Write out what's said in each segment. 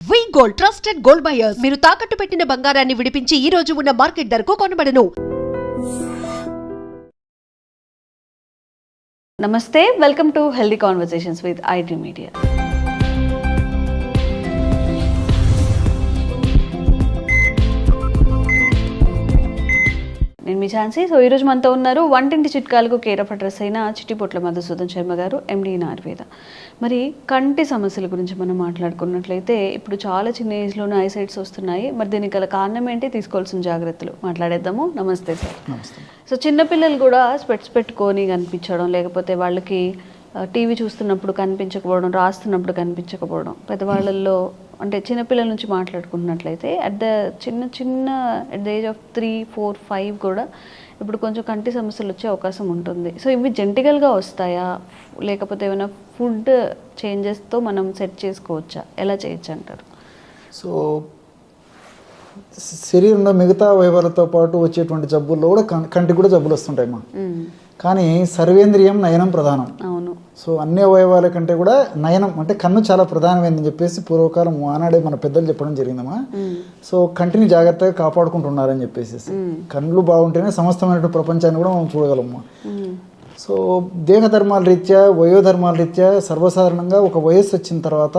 వి gold trusted gold buyers మీరు తాకట్టు పెట్టిన బంగారాన్ని విడిపించి ఈ రోజు ఉన్న మార్కెట్ ధరకు కొనబడను. నమస్తే, welcome to healthy conversations with IT media. నేను మీ ఛాన్సీ. సో ఈరోజు మనతో ఉన్నారు వంటింటి చిట్కాలకు కేర్ ఆఫ్ అడ్రస్ అయిన చిట్టిపొట్ల మధుసూదన్ శర్మ గారు, ఎండి ఇన్ ఆయుర్వేద. మరి కంటి సమస్యల గురించి మనం మాట్లాడుకున్నట్లయితే ఇప్పుడు చాలా చిన్న ఏజ్లోనే ఐసైట్స్ వస్తున్నాయి. మరి దీనికి గల కారణం ఏంటి, తీసుకోవాల్సిన జాగ్రత్తలు మాట్లాడేద్దాము. నమస్తే సార్. సో చిన్నపిల్లలు కూడా స్పెట్స్ పెట్టుకొని కనిపించడం, లేకపోతే వాళ్ళకి టీవీ చూస్తున్నప్పుడు కనిపించకపోవడం, రాస్తున్నప్పుడు కనిపించకపోవడం, పెద్దవాళ్ళల్లో అంటే చిన్నపిల్లల నుంచి మాట్లాడుకున్నట్లయితే అట్ ద ఏజ్ ఆఫ్ 3, 4, 5 కూడా ఇప్పుడు కొంచెం కంటి సమస్యలు వచ్చే అవకాశం ఉంటుంది. సో ఇవి జెంటికల్గా వస్తాయా, లేకపోతే ఏమైనా ఫుడ్ చేంజెస్తో మనం సెట్ చేసుకోవచ్చా, ఎలా చేయొచ్చు అంటారు? సో శరీరంలో మిగతా అవయవాలతో పాటు వచ్చేటువంటి జబ్బుల్లో కూడా కంటికి కూడా జబ్బులు వస్తుంటాయి మా. కానీ సర్వేంద్రియం నయనం ప్రధానం. అవును. సో అన్ని అవయవాల కంటే కూడా నయనం అంటే కన్ను చాలా ప్రధానమైందని చెప్పేసి పూర్వకాలం ఆనాడే మన పెద్దలు చెప్పడం జరిగిందమ్మా. సో కంటిని జాగ్రత్తగా కాపాడుకుంటున్నారని చెప్పేసి, కళ్ళు బాగుంటేనే సమస్తమైనటువంటి ప్రపంచాన్ని కూడా మనం చూడగలమ్మా. సో దేహధర్మాల రీత్యా, వయోధర్మాల రీత్యా సర్వసాధారణంగా ఒక వయస్సు వచ్చిన తర్వాత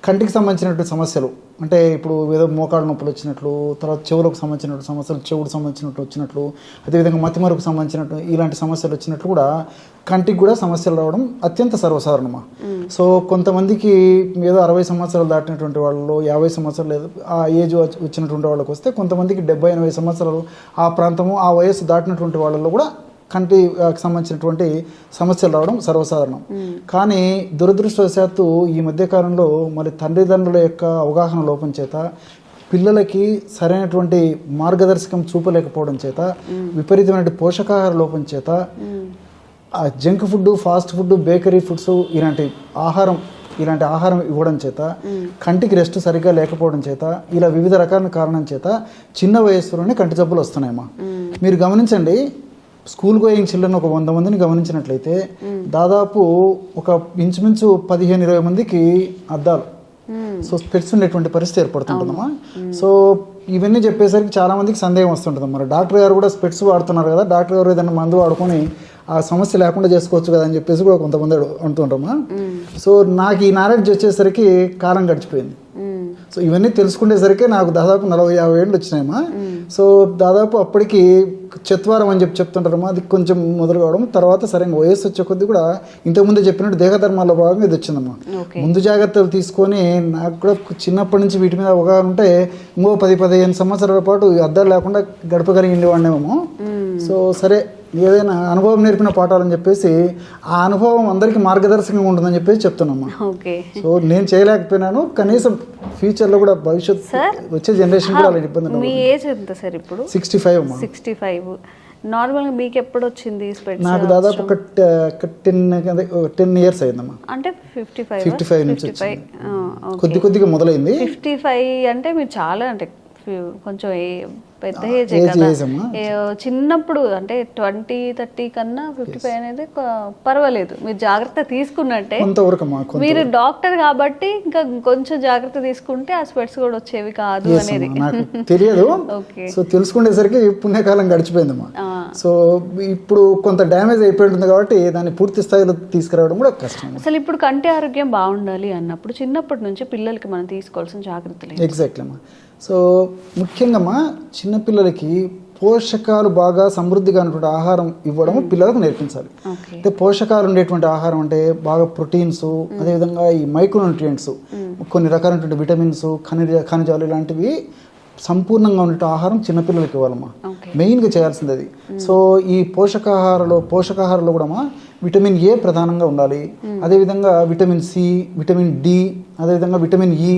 కంటికి సంబంధించినటువంటి సమస్యలు అంటే ఇప్పుడు ఏదో మోకాళ్ళ నొప్పులు వచ్చినట్లు, తర్వాత చెవులకు సంబంధించినటువంటి సమస్యలు, చెవుకు సంబంధించినట్లు వచ్చినట్లు, అదేవిధంగా మతిమరుకు సంబంధించినట్టు ఇలాంటి సమస్యలు వచ్చినట్లు కూడా కంటికి కూడా సమస్యలు రావడం అత్యంత సర్వసాధారణమా. సో కొంతమందికి ఏదో 60 సంవత్సరాలు దాటినటువంటి వాళ్ళు, 50 సంవత్సరాలు లేదు ఆ ఏజ్ వచ్చినటువంటి వాళ్ళకి వస్తే, కొంతమందికి 70-80 సంవత్సరాలు ఆ ప్రాంతము ఆ వయస్సు దాటినటువంటి వాళ్ళలో కూడా కంటికి సంబంధించినటువంటి సమస్యలు రావడం సర్వసాధారణం. కానీ దురదృష్టవశాత్తు ఈ మధ్యకాలంలో మరి తల్లిదండ్రుల యొక్క అవగాహన లోపం చేత, పిల్లలకి సరైనటువంటి మార్గదర్శకం చూపలేకపోవడం చేత, విపరీతమైన పోషకాహార లోపం చేత, junk food, fast food, bakery foods ఇలాంటి ఆహారం ఇవ్వడం చేత, కంటికి రెస్ట్ సరిగ్గా లేకపోవడం చేత, ఇలా వివిధ రకాల కారణం చేత చిన్న వయస్సులోనే కంటి జబ్బులు వస్తున్నాయమ్మా. మీరు గమనించండి, స్కూల్ గోయింగ్ చిల్డ్రన్ ఒక 100 మందిని గమనించినట్లయితే దాదాపు ఒక ఇంచుమించు 15-20 మందికి అద్దాలు, సో స్పెట్స్ ఉండేటువంటి పరిస్థితి ఏర్పడుతుంటుందమ్మా. సో ఇవన్నీ చెప్పేసరికి చాలా మందికి సందేహం వస్తుంటుంది, మరి డాక్టర్ గారు కూడా స్పెట్స్ వాడుతున్నారు కదా, డాక్టర్ గారు ఏదైనా మందు వాడుకొని ఆ సమస్య లేకుండా చేసుకోవచ్చు కదా అని చెప్పేసి కూడా కొంతమంది అంటుంటామా. సో నాకు ఈ నాలెడ్జ్ వచ్చేసరికి కాలం గడిచిపోయింది. సో ఇవన్నీ తెలుసుకునేసరికి నాకు దాదాపు 40-50 ఏళ్ళు వచ్చినాయమ్మా. సో దాదాపు అప్పటికి చత్వారం అని చెప్తుంటారమ్మా, అది కొంచెం మొదలు కావడం, తర్వాత సరైన వయస్సు వచ్చే కొద్దీ కూడా ఇంతకుముందే చెప్పినట్టు దేహధర్మాల్లో భాగంగా ఇది వచ్చిందమ్మా. ముందు జాగ్రత్తలు తీసుకొని నాకు కూడా చిన్నప్పటి నుంచి వీటి మీద అవగాహన ఉంటే ఇంకో 10-15 సంవత్సరాల పాటు అద్దాలు లేకుండా గడపగలిగి వాడినేమో. సో సరే, ఏదైనా అనుభవం నేర్పిన పాఠాలని చెప్పేసి ఆ అనుభవం అందరికీ మార్గదర్శకంగా ఉంటుందని చెప్పేసి చెప్తున్నామ్మా. సో నేను చేయలేకపోయినాను, కనీసం ఫ్యూచర్లో కూడా భవిష్యత్ వచ్చే జనరేషన్ కూడా అలా ఇబ్బంది. మీ ఏజ్ ఎంత సార్ ఇప్పుడు? 65 అమ్మా. 65. నార్మల్గా మీకు ఎప్పుడు వచ్చింది స్పెట్స్? నాకు దాదాపు ఒక 10 ఇయర్స్ అయిందమ్మా. అంటే 55 నుంచి కొద్దిగా మొదలైంది. 55 అంటే మీరు చాలా అంటే కొంచెం పెద్ద ఏజ్ కదా. చిన్నప్పుడు అంటే 20-30 కన్నా 55 అనేది పర్వాలేదు, మీరు జాగ్రత్త తీసుకున్నట్టే. మీరు డాక్టర్ కాబట్టి ఇంకా కొంచెం జాగ్రత్త తీసుకుంటే ఆ స్పెట్స్ కూడా వచ్చేవి కాదు అనేది తెలియదు. సో తెలుసుకునేసరికి పుణ్యకాలం గడిచిపోయిందమ్మా. సో ఇప్పుడు కొంత డ్యామేజ్ అయిపోయి ఉంటుంది కాబట్టి దాన్ని పూర్తి స్థాయిలో తీసుకురావడం కూడా కష్టం. అసలు ఇప్పుడు కంటి ఆరోగ్యం బాగుండాలి అన్నప్పుడు చిన్నప్పటి నుంచి పిల్లలకి మనం తీసుకోవాల్సిన జాగ్రత్తలు ఎగ్జాక్ట్లీ అమ్మా. సో ముఖ్యంగా చిన్నపిల్లలకి పోషకాలు బాగా సమృద్ధిగా ఉన్నటువంటి ఆహారం ఇవ్వడం పిల్లలకు నేర్పించాలి. అంటే పోషకాలు ఉండేటువంటి ఆహారం అంటే బాగా ప్రోటీన్స్, అదేవిధంగా ఈ మైక్రోన్యూట్రియంట్స్, కొన్ని రకాలైనటువంటి విటమిన్స్, ఖనిజాలు ఇలాంటివి సంపూర్ణంగా ఉండే ఆహారం చిన్నపిల్లలకి ఇవ్వాలమ్మా. మెయిన్గా చేయాల్సింది అది. సో ఈ పోషకాహారంలో కూడా విటమిన్ ఏ ప్రధానంగా ఉండాలి, అదేవిధంగా విటమిన్ సి, విటమిన్ డి, అదేవిధంగా విటమిన్ ఈ,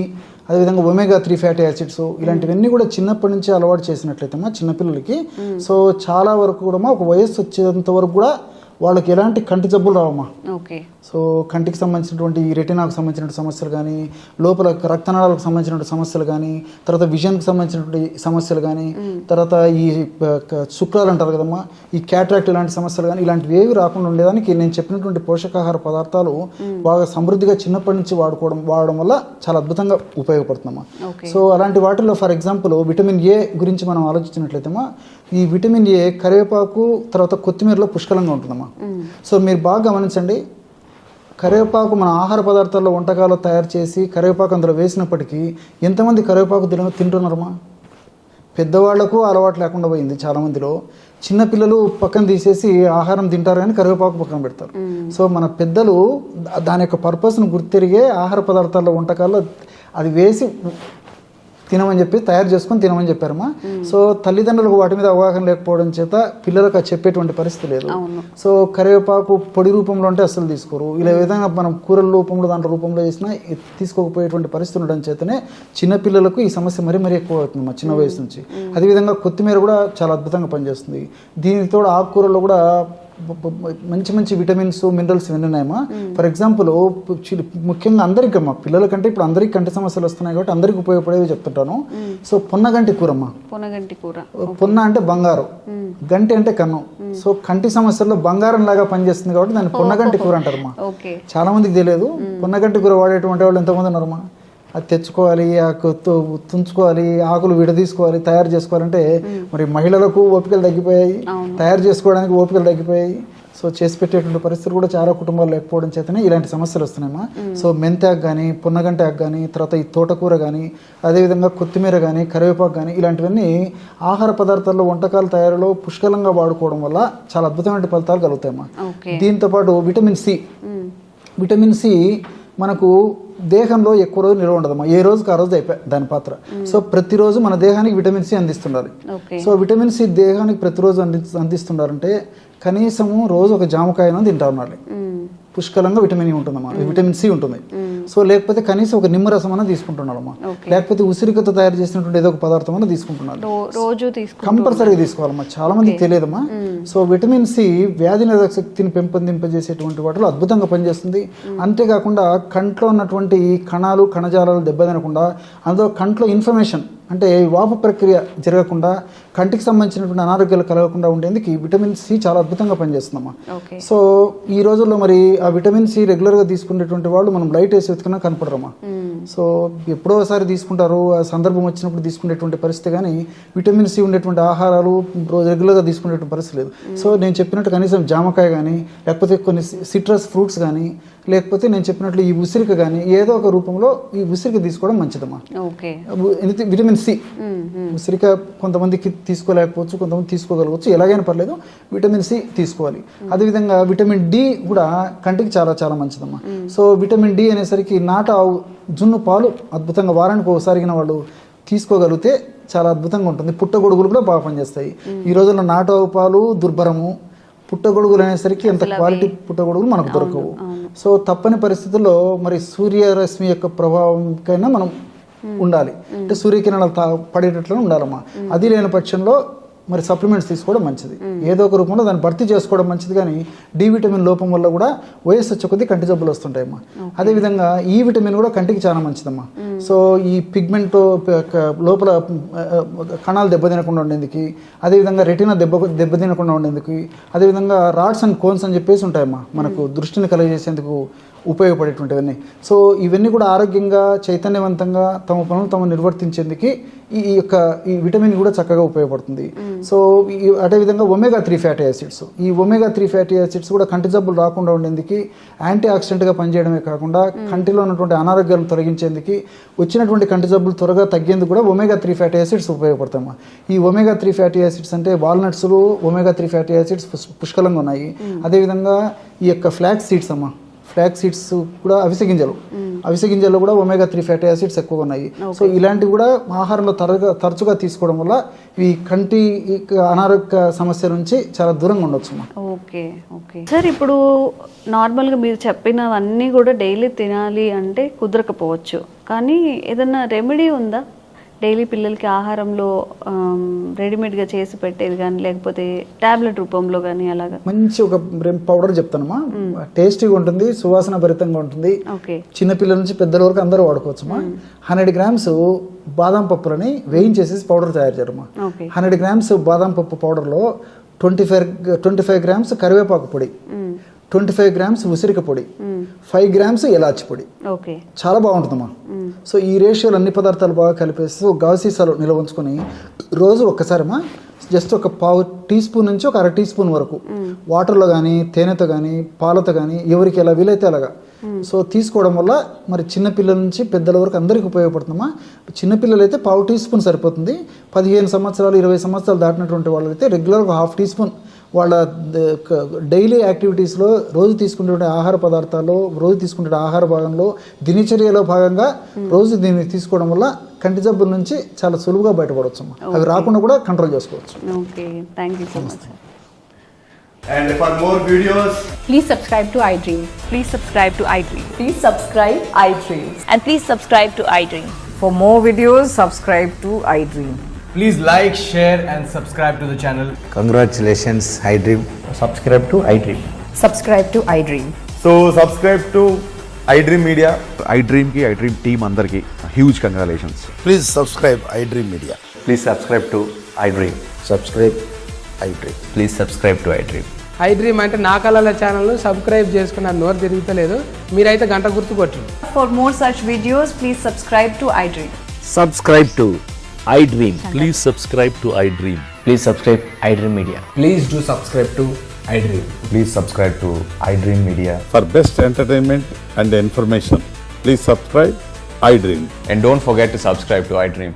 అదేవిధంగా ఒమేగా-3 ఫ్యాటీ యాసిడ్స్, ఇలాంటివన్నీ కూడా చిన్నప్పటి నుంచి అలవాటు చేసినట్లయితే చిన్నపిల్లలకి సో చాలా వరకు కూడా ఒక వయస్సు వచ్చేంత వరకు కూడా వాళ్ళకి ఎలాంటి కంటి జబ్బులు రావమ్మా. ఓకే. సో కంటికి సంబంధించినటువంటి ఈ రెటినాకు సంబంధించిన సమస్యలు కానీ, లోపల రక్తనాళాలకు సంబంధించిన సమస్యలు కానీ, తర్వాత విజన్కి సంబంధించినటువంటి సమస్యలు కానీ, తర్వాత ఈ శుక్రాలు అంటారు కదమ్మా, ఈ క్యాట్రాక్ట్ ఇలాంటి సమస్యలు కానీ, ఇలాంటివి ఏవి రాకుండా ఉండేదానికి నేను చెప్పినటువంటి పోషకాహార పదార్థాలు బాగా సమృద్ధిగా చిన్నప్పటి నుంచి వాడడం వల్ల చాలా అద్భుతంగా ఉపయోగపడుతుందమ్మా. సో అలాంటి వాటిల్లో ఫర్ ఎగ్జాంపుల్ విటమిన్ ఏ గురించి మనం ఆలోచించినట్లయితేమా, ఈ విటమిన్ ఏ కరివేపాకు తర్వాత కొత్తిమీరలో పుష్కలంగా ఉంటుందమ్మా. సో మీరు బాగా గమనించండి, కరివేపాకు మన ఆహార పదార్థాల్లో వంటకాలు తయారు చేసి కరివేపాకు అందులో వేసినప్పటికీ ఎంతమంది కరివేపాకు తింటున్నారమ్మా? పెద్దవాళ్లకు అలవాటు లేకుండా పోయింది చాలామందిలో. చిన్నపిల్లలు పక్కన తీసేసి ఆహారం తింటారు కానీ కరివేపాకు పక్కన పెడతారు. సో మన పెద్దలు దాని యొక్క పర్పస్ను గుర్తిరిగే ఆహార పదార్థాల్లో వంటకాల్లో అది వేసి తినమని చెప్పి తయారు చేసుకొని తినమని చెప్పారమ్మా. సో తల్లిదండ్రులకు వాటి మీద అవగాహన లేకపోవడం చేత పిల్లలకు అది చెప్పేటువంటి పరిస్థితి లేదు. సో కరివేపాకు పొడి రూపంలో అంటే అస్సలు తీసుకోరు. ఇలా విధంగా మనం కూరల రూపంలో దాంట్లో రూపంలో చేసినా తీసుకోకపోయేటువంటి పరిస్థితి ఉండడం చేతనే చిన్నపిల్లలకు ఈ సమస్య మరీ ఎక్కువ అవుతుందమ్మా చిన్న వయసు నుంచి. అదేవిధంగా కొత్తిమీర కూడా చాలా అద్భుతంగా పనిచేస్తుంది. దీనితో ఆకుకూరలో కూడా మంచి మంచి విటమిన్స్ మినరల్స్ ఇవన్నీ ఉన్నాయమ్మా. ఫర్ ఎగ్జాంపుల్ ముఖ్యంగా అందరికీ అమ్మా, పిల్లల కంటే ఇప్పుడు అందరికీ కంటి సమస్యలు వస్తున్నాయి కాబట్టి అందరికీ ఉపయోగపడేవి చెప్తుంటాను. సో పొన్నగంటి కూర అమ్మా. పొన్న అంటే బంగారం, గంటి అంటే కన్నం. సో కంటి సమస్యల్లో బంగారం లాగా పనిచేస్తుంది కాబట్టి దాన్ని పొన్నగంటి కూర అంటారమ్మా. చాలా మందికి తెలియదు. పొన్నగంటి కూర వాడేటువంటి వాళ్ళు ఎంతమంది ఉన్నారమ్మా? అది తెచ్చుకోవాలి, తుంచుకోవాలి, ఆకులు విడదీసుకోవాలి, తయారు చేసుకోవాలంటే మరి మహిళలకు ఓపికలు తగ్గిపోయాయి, తయారు చేసుకోవడానికి ఓపికలు తగ్గిపోయాయి. సో చేసి పెట్టేటువంటి పరిస్థితులు కూడా చాలా కుటుంబాలు లేకపోవడం చేతనే ఇలాంటి సమస్యలు వస్తున్నాయమ్మా. సో మెంతాకు కానీ, పున్నగంటాకు కానీ, తర్వాత ఈ తోటకూర కానీ, అదేవిధంగా కొత్తిమీర కానీ, కరివేపాకు కానీ, ఇలాంటివన్నీ ఆహార పదార్థాల్లో వంటకాల తయారీలో పుష్కలంగా వాడుకోవడం వల్ల చాలా అద్భుతమైన ఫలితాలు కలుగుతాయమ్మా. దీంతోపాటు విటమిన్ సి మనకు దేహంలో ఎక్కువ రోజు నిల్వ ఉండదమ్మా. ఏ రోజుకి ఆ రోజు అయిపోయి దాని పాత్ర. సో ప్రతిరోజు మన దేహానికి విటమిన్ సి అందిస్తుండాలి. సో విటమిన్ సి దేహానికి ప్రతిరోజు అందిస్తున్నారంటే కనీసము రోజు ఒక జామకాయను తింటా ఉండాలి. పుష్కలంగా విటమిన్ ఉంటుందమ్మా, విటమిన్ సి ఉంటుంది. సో లేకపోతే కనీసం ఒక నిమ్మరసం అన్న తీసుకుంటున్నాడమ్మా, లేకపోతే ఉసిరికతో తయారు చేసినటువంటి ఏదో ఒక పదార్థం అన్న తీసుకుంటున్నాడు. కంపల్సరీగా తీసుకోవాలమ్మా. చాలా మందికి తెలియదమ్మా. సో విటమిన్ సి వ్యాధి నిరోధక శక్తిని పెంపొందింపజేసేటువంటి వాటిలో అద్భుతంగా పనిచేస్తుంది. అంతేకాకుండా కంట్లో ఉన్నటువంటి కణాలు కణజాలాలు దెబ్బతినకుండా, అందులో కంట్లో ఇన్ఫర్మేషన్ అంటే వాపు ప్రక్రియ జరగకుండా, కంటికి సంబంధించినటువంటి అనారోగ్యాలు కలగకుండా ఉండేందుకు ఈ విటమిన్ సి చాలా అద్భుతంగా పనిచేస్తుందమ్మా. సో ఈ రోజుల్లో మరి ఆ విటమిన్ సి రెగ్యులర్గా తీసుకునేటువంటి వాళ్ళు మనం లైట్ వేసి వెతుకున్నా కనపడరమ్మా. సో ఎప్పుడో ఒకసారి తీసుకుంటారు, ఆ సందర్భం వచ్చినప్పుడు తీసుకునేటువంటి పరిస్థితి, కానీ విటమిన్ సి ఉండేటువంటి ఆహారాలు రెగ్యులర్గా తీసుకునేటువంటి పరిస్థితి లేదు. సో నేను చెప్పినట్టు కనీసం జామకాయ కానీ, లేకపోతే కొన్ని సిట్రస్ ఫ్రూట్స్ కానీ, లేకపోతే నేను చెప్పినట్లు ఈ ఉసిరిక కానీ ఏదో ఒక రూపంలో ఈ ఉసిరిక తీసుకోవడం మంచిదమ్మా. విటమిన్ సి ఉసిరిక కొంతమందికి తీసుకోలేకపోవచ్చు, కొంతమంది తీసుకోగలవచ్చు, ఎలాగైనా పర్లేదు, విటమిన్ సి తీసుకోవాలి. అదేవిధంగా విటమిన్ డి కూడా కంటికి చాలా చాలా మంచిదమ్మా. సో విటమిన్ డి అనేసరికి నాటు ఆవు జున్ను పాలు అద్భుతంగా వారానికి ఒకసారిగిన వాళ్ళు తీసుకోగలిగితే చాలా అద్భుతంగా ఉంటుంది. పుట్టగొడుగులు కూడా బాగా పనిచేస్తాయి. ఈ రోజుల్లో నాటు ఆవు పాలు దుర్భరము, పుట్టగొడుగులు అనేసరికి ఎంత క్వాలిటీ పుట్టగొడుగులు మనకు దొరకవు. సో తప్పని పరిస్థితుల్లో మరి సూర్యరశ్మి యొక్క ప్రభావంకైనా మనం ఉండాలి, అంటే సూర్యకిరణాలు పడేటట్లు ఉండాలమ్మా. అది లేని పక్షంలో మరి సప్లిమెంట్స్ తీసుకోవడం మంచిది, ఏదో ఒక రూపంలో దాన్ని భర్తీ చేసుకోవడం మంచిది. కానీ డి విటమిన్ లోపం వల్ల కూడా వయస్సు వచ్చే కొద్దీ కంటి జబ్బులు వస్తుంటాయమ్మా. అదేవిధంగా ఈ విటమిన్ కూడా కంటికి చాలా మంచిదమ్మా. సో ఈ పిగ్మెంట్ లోపల కణాలు దెబ్బతినకుండా ఉండేందుకు, అదేవిధంగా రెటినా దెబ్బతినకుండా ఉండేందుకు, అదేవిధంగా రాడ్స్ అండ్ కోన్స్ అని చెప్పేసి ఉంటాయమ్మా మనకు దృష్టిని కలుగజేసేందుకు ఉపయోగపడేటువంటివన్నీ. సో ఇవన్నీ కూడా ఆరోగ్యంగా చైతన్యవంతంగా తమ పనులు తాము నిర్వర్తించేందుకు ఈ విటమిన్ కూడా చక్కగా ఉపయోగపడుతుంది. సో అదేవిధంగా ఒమేగా-3 ఫ్యాటీ యాసిడ్స్, ఈ ఒమేగా-3 ఫ్యాటీ యాసిడ్స్ కూడా కంటి జబ్బులు రాకుండా ఉండేందుకు యాంటీ ఆక్సిడెంట్గా పనిచేయడమే కాకుండా కంటిలో ఉన్నటువంటి అనారోగ్యాలను తొలగించేందుకు, వచ్చినటువంటి కంటి జబ్బులు త్వరగా తగ్గేందుకు కూడా ఒమేగా-3 ఫ్యాటీ యాసిడ్స్ ఉపయోగపడతాయమ్మా. ఈ ఒమేగా-3 ఫ్యాటీ యాసిడ్స్ అంటే వాల్నట్స్లో ఒమేగా-3 ఫ్యాటీ యాసిడ్స్ పుష్కలంగా ఉన్నాయి. అదేవిధంగా ఈ యొక్క ఫ్లాక్స్ సీడ్స్ అమ్మా, ఫ్లాక్స్ సీడ్స్ కూడా అవిసె గింజల్లో కూడా ఒమేగా-3 ఫ్యాటీ యాసిడ్స్ ఎక్కువగా ఉన్నాయి. సో ఇలాంటివి కూడా ఆహారంలో తరచుగా తీసుకోవడం వల్ల ఈ కంటి అనారోగ్య సమస్య నుంచి చాలా దూరంగా ఉండొచ్చు. ఓకే సార్, ఇప్పుడు నార్మల్గా మీరు చెప్పినవన్నీ కూడా డైలీ తినాలి అంటే కుదరకపోవచ్చు, కానీ ఏదన్నా రెమెడీ ఉందా? డైలీ పిల్లలకి ఆహారంలో రెడీమేడ్గా చేసి పెట్టేది కానీ లేకపోతే టాబ్లెట్ రూపంలో కానీ అలాగా? మంచి ఒక పౌడర్ చెప్తానమ్మా, టేస్టీగా ఉంటుంది, సువాసన భరితంగా ఉంటుంది. ఓకే. చిన్నపిల్లల నుంచి పెద్దల వరకు అందరూ వాడుకోవచ్చమ్మా. 100 గ్రామ్స్ బాదం పప్పులని వేయించేసేసి పౌడర్ తయారు చేయడమ్మా. 100 గ్రామ్స్ బాదం పప్పు పౌడర్లో 25 గ్రామ్స్ కరివేపాకు పొడి, 25 గ్రామ్స్ ఉసిరిక పొడి, 5 గ్రామ్స్ ఇలాచి పొడి. ఓకే. చాలా బాగుంటుందమ్మా. సో ఈ రేషియోలో అన్ని పదార్థాలు బాగా కలిపేసి ఒక గాజు సీసాలో నిల్వ ఉంచుకొని రోజు ఒక్కసారమ్మా జస్ట్ ఒక పావు టీ స్పూన్ నుంచి ఒక 1/2 టీ స్పూన్ వరకు వాటర్లో కానీ తేనెతో కానీ పాలతో కానీ ఎవరికి ఎలా వీలైతే అలాగా సో తీసుకోవడం వల్ల మరి చిన్నపిల్లల నుంచి పెద్దల వరకు అందరికీ ఉపయోగపడుతుందమ్మా. చిన్నపిల్లలు అయితే పావు టీ స్పూన్ సరిపోతుంది. 15 సంవత్సరాలు 20 సంవత్సరాలు దాటినటువంటి వాళ్ళైతే రెగ్యులర్గా 1/2 టీ స్పూన్ వాళ్ళ డైలీ యాక్టివిటీస్లో రోజు తీసుకునే ఆహార పదార్థాల్లో రోజు తీసుకునే ఆహార భాగంలో దినచర్యలో భాగంగా రోజు దీన్ని తీసుకోవడం వల్ల కంటి జబ్బుల నుంచి చాలా సులువుగా బయటపడవచ్చు. అవి రాకుండా కూడా కంట్రోల్ చేసుకోవచ్చు. Okay, thank you so much. And for more videos, Please subscribe to iDream. Please subscribe to iDream. Please subscribe iDream. And please subscribe to iDream. For more videos, subscribe to iDream. please like, share and subscribe to the channel. Congratulations, iDream. Subscribe to iDream. Subscribe to iDream. So subscribe to iDream Media. iDream team andarki huge congratulations. Please subscribe iDream Media. Please subscribe to iDream. Subscribe iDream. Please subscribe to iDream. iDream అంటే నా కళల ఛానల్ను subscribe చేసుకున్న నోరు తిరుగుతలేదు, మీరైతే గంట గుర్తు కొట్టండి. For more such videos, please subscribe to iDream. Subscribe to iDream. Please subscribe to iDream. Please subscribe iDream Media. Please do subscribe to iDream. Please subscribe to iDream Media. For best entertainment and information, please subscribe iDream. And don't forget to subscribe to iDream.